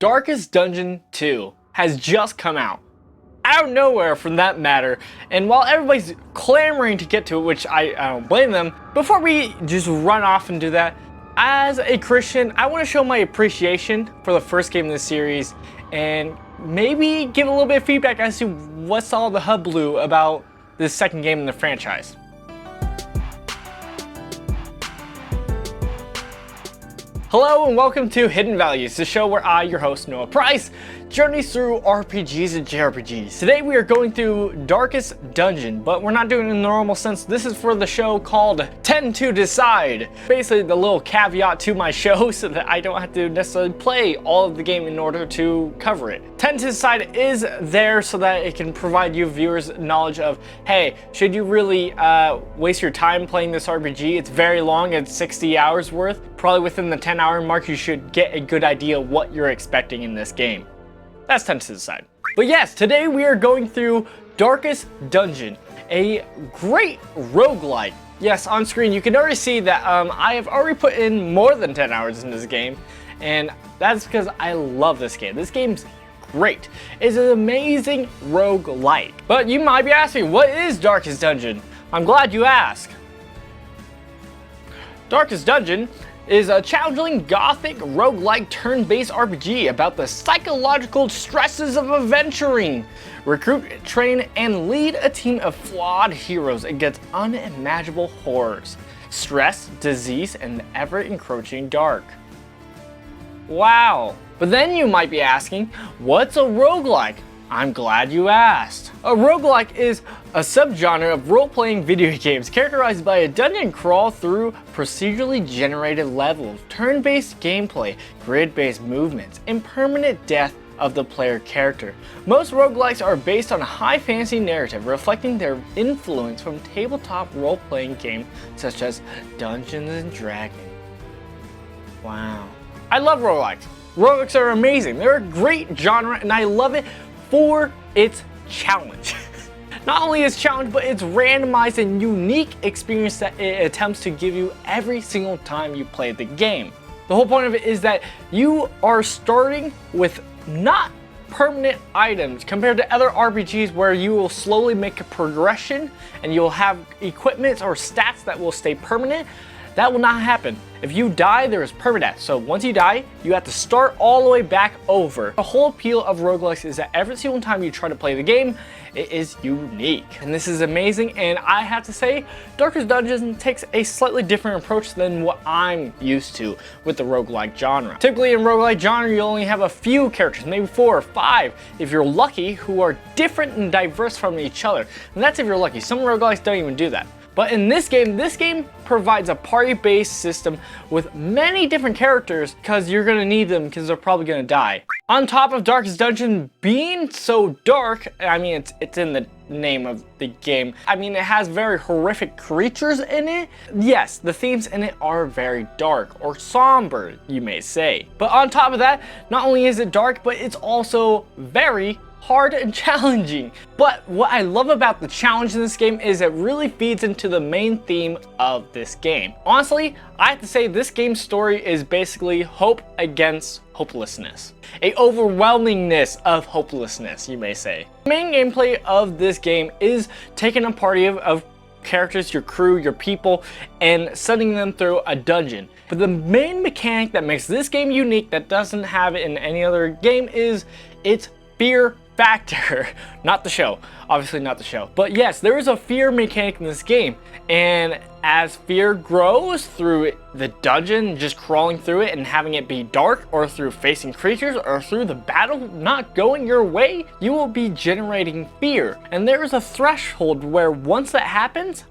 Darkest Dungeon 2 has just come out. Out of nowhere, for that matter, and while everybody's clamoring to get to it, which I don't blame them, before we just run off and do that, as a Christian, I want to show my appreciation for the first game in this series and maybe give a little bit of feedback as to what's all the hubbub about this second game in the franchise. Hello and welcome to Hidden Values, the show where I, your host Noah Price, journeys through RPGs and JRPGs. Today we are going through Darkest Dungeon, but we're not doing it in the normal sense. This is for the show called Tend to Decide. Basically the little caveat to my show so that I don't have to necessarily play all of the game in order to cover it. Tend to Decide is there so that it can provide you viewers knowledge of, hey, should you really waste your time playing this RPG? It's very long, it's 60 hours worth. Probably within the 10-hour mark, you should get a good idea what you're expecting in this game. That's Tend to Decide. But yes, today we are going through Darkest Dungeon, a great roguelike. Yes, on screen you can already see that I have already put in more than 10 hours in this game, and that's because I love this game. This game's great. It's an amazing roguelike. But you might be asking, what is Darkest Dungeon? I'm glad you asked. Darkest Dungeon is a challenging gothic roguelike turn-based RPG about the psychological stresses of adventuring. Recruit, train, and lead a team of flawed heroes against unimaginable horrors, stress, disease, and the ever-encroaching dark. Wow. But then you might be asking, what's a roguelike? I'm glad you asked. A roguelike is a subgenre of role-playing video games characterized by a dungeon crawl through procedurally generated levels, turn-based gameplay, grid-based movements, and permanent death of the player character. Most roguelikes are based on a high fantasy narrative reflecting their influence from tabletop role-playing games such as Dungeons and Dragons. Wow. I love roguelikes. Roguelikes are amazing. They're a great genre and I love it for its challenge. Not only its challenge, but its randomized and unique experience that it attempts to give you every single time you play the game. The whole point of it is that you are starting with not permanent items compared to other RPGs where you will slowly make a progression and you'll have equipment or stats that will stay permanent. That will not happen. If you die, there is permadeath. So once you die, you have to start all the way back over. The whole appeal of roguelikes is that every single time you try to play the game, it is unique. And this is amazing, and I have to say, Darkest Dungeon takes a slightly different approach than what I'm used to with the roguelike genre. Typically in roguelike genre, you only have a few characters, maybe 4 or 5, if you're lucky, who are different and diverse from each other. And that's if you're lucky. Some roguelikes don't even do that. But in this game provides a party-based system with many different characters because you're gonna need them because they're probably gonna die. On top of Darkest Dungeon being so dark, I mean, it's in the name of the game. I mean, it has very horrific creatures in it. Yes, the themes in it are very dark or somber, you may say. But on top of that, not only is it dark, but it's also very hard and challenging. But what I love about the challenge in this game is it really feeds into the main theme of this game. Honestly, I have to say this game's story is basically hope against hopelessness. A overwhelmingness of hopelessness, you may say. The main gameplay of this game is taking a party of characters, your crew, your people, and sending them through a dungeon. But the main mechanic that makes this game unique that doesn't have it in any other game is its fear factor. Not the show, obviously not the show. But yes, there is a fear mechanic in this game, and as fear grows through the dungeon, just crawling through it and having it be dark, or through facing creatures, or through the battle not going your way, you will be generating fear. And there is a threshold where once that happens,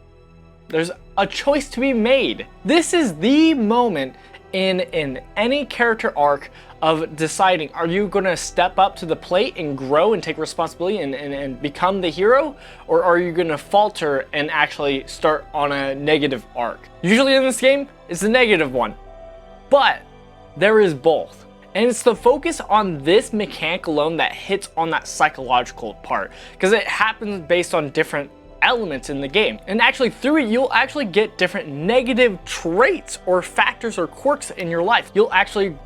there's a choice to be made. This is the moment in any character arc of deciding, are you gonna step up to the plate and grow and take responsibility and become the hero? Or are you gonna falter and actually start on a negative arc? Usually in this game, it's the negative one, but there is both. And it's the focus on this mechanic alone that hits on that psychological part, because it happens based on different elements in the game. And actually through it, you'll actually get different negative traits or factors or quirks in your life. You'll actually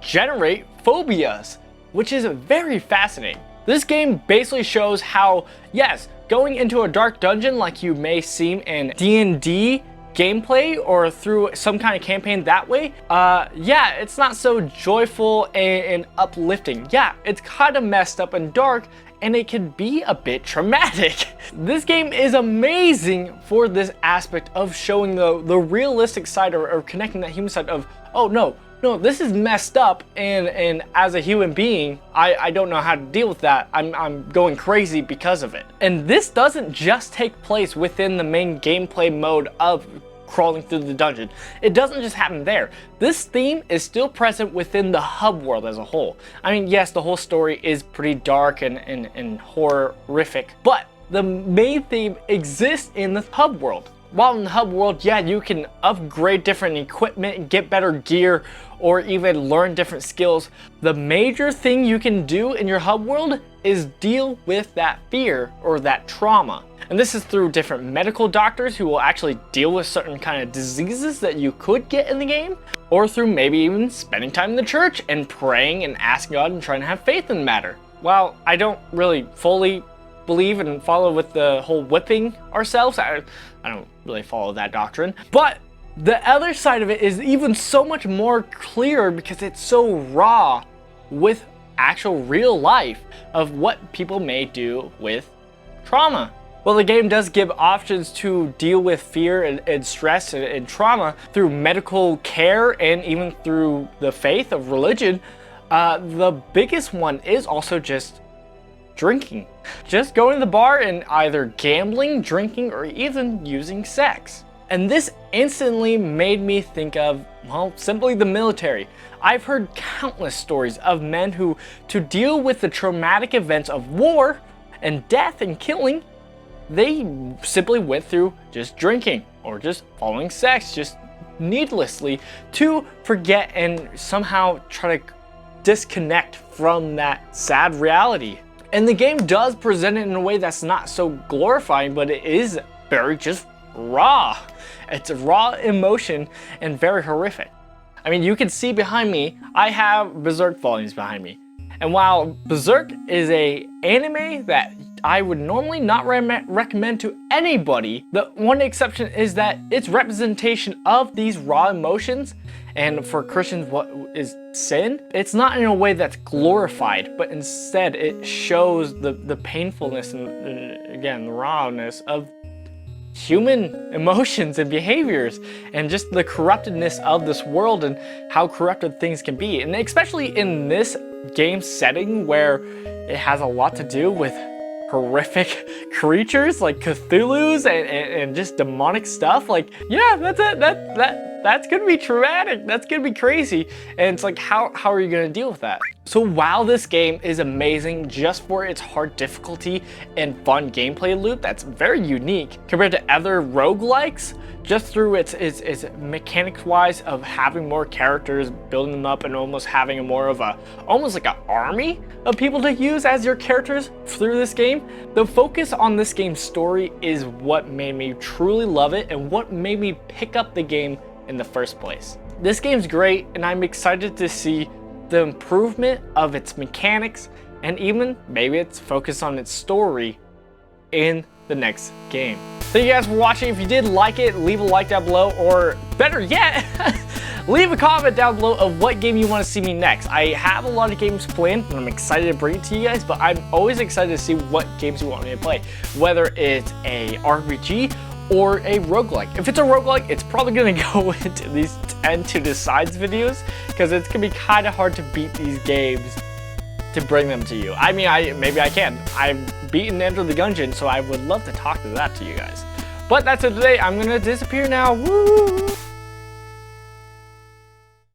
generate phobias which is very fascinating. This game basically shows how, yes, going into a dark dungeon like you may seem in D&D gameplay or through some kind of campaign that way, yeah, it's not so joyful and uplifting. Yeah, it's kind of messed up and dark, and it can be a bit traumatic. This game is amazing for this aspect of showing the realistic side or connecting that human side of, oh no, this is messed up, and as a human being, I don't know how to deal with that. I'm going crazy because of it. And this doesn't just take place within the main gameplay mode of crawling through the dungeon. It doesn't just happen there. This theme is still present within the hub world as a whole. I mean, yes, the whole story is pretty dark and horrific, but the main theme exists in the hub world. While in the hub world, yeah, you can upgrade different equipment, get better gear, or even learn different skills. The major thing you can do in your hub world is deal with that fear or that trauma. And this is through different medical doctors who will actually deal with certain kind of diseases that you could get in the game, or through maybe even spending time in the church and praying and asking God and trying to have faith in the matter. While I don't really fully believe and follow with the whole whipping ourselves, I don't really follow that doctrine, but the other side of it is even so much more clear because it's so raw with actual real life of what people may do with trauma. Well, the game does give options to deal with fear and stress and trauma through medical care and even through the faith of religion. The biggest one is also just drinking. Just going to the bar and either gambling, drinking, or even using sex. And this instantly made me think of, well, simply the military. I've heard countless stories of men who, to deal with the traumatic events of war and death and killing, they simply went through just drinking or just following sex, just needlessly, to forget and somehow try to disconnect from that sad reality. And the game does present it in a way that's not so glorifying, but it is very just raw. It's a raw emotion and very horrific. I mean, you can see behind me, I have Berserk volumes behind me. And while Berserk is an anime that I would normally not recommend to anybody, the one exception is that its representation of these raw emotions, and for Christians what is sin, it's not in a way that's glorified, but instead it shows the painfulness and again, the rawness of human emotions and behaviors, and just the corruptedness of this world and how corrupted things can be. And especially in this game setting where it has a lot to do with horrific creatures like Cthulhu's and just demonic stuff, like, yeah, that's it. That's gonna be traumatic. That's gonna be crazy. And it's like, how are you gonna deal with that? So while this game is amazing just for its hard difficulty and fun gameplay loop that's very unique compared to other roguelikes, just through its mechanics wise of having more characters, building them up, and almost having a more of a, almost like an army of people to use as your characters through this game, the focus on this game's story is what made me truly love it and what made me pick up the game in the first place. This game's great, and I'm excited to see the improvement of its mechanics and even maybe its focus on its story in the next game. Thank you guys for watching. If you did like it, leave a like down below, or better yet, leave a comment down below of what game you want to see me next. I have a lot of games planned and I'm excited to bring it to you guys, but I'm always excited to see what games you want me to play, whether it's a RPG or a roguelike. If it's a roguelike, it's probably gonna go into these 10 to decides videos, because it's gonna be kind of hard to beat these games to bring them to you. I mean, maybe I can. I've beaten Enter the Gungeon, so I would love to talk to that to you guys. But that's it today. I'm gonna disappear now. Woo!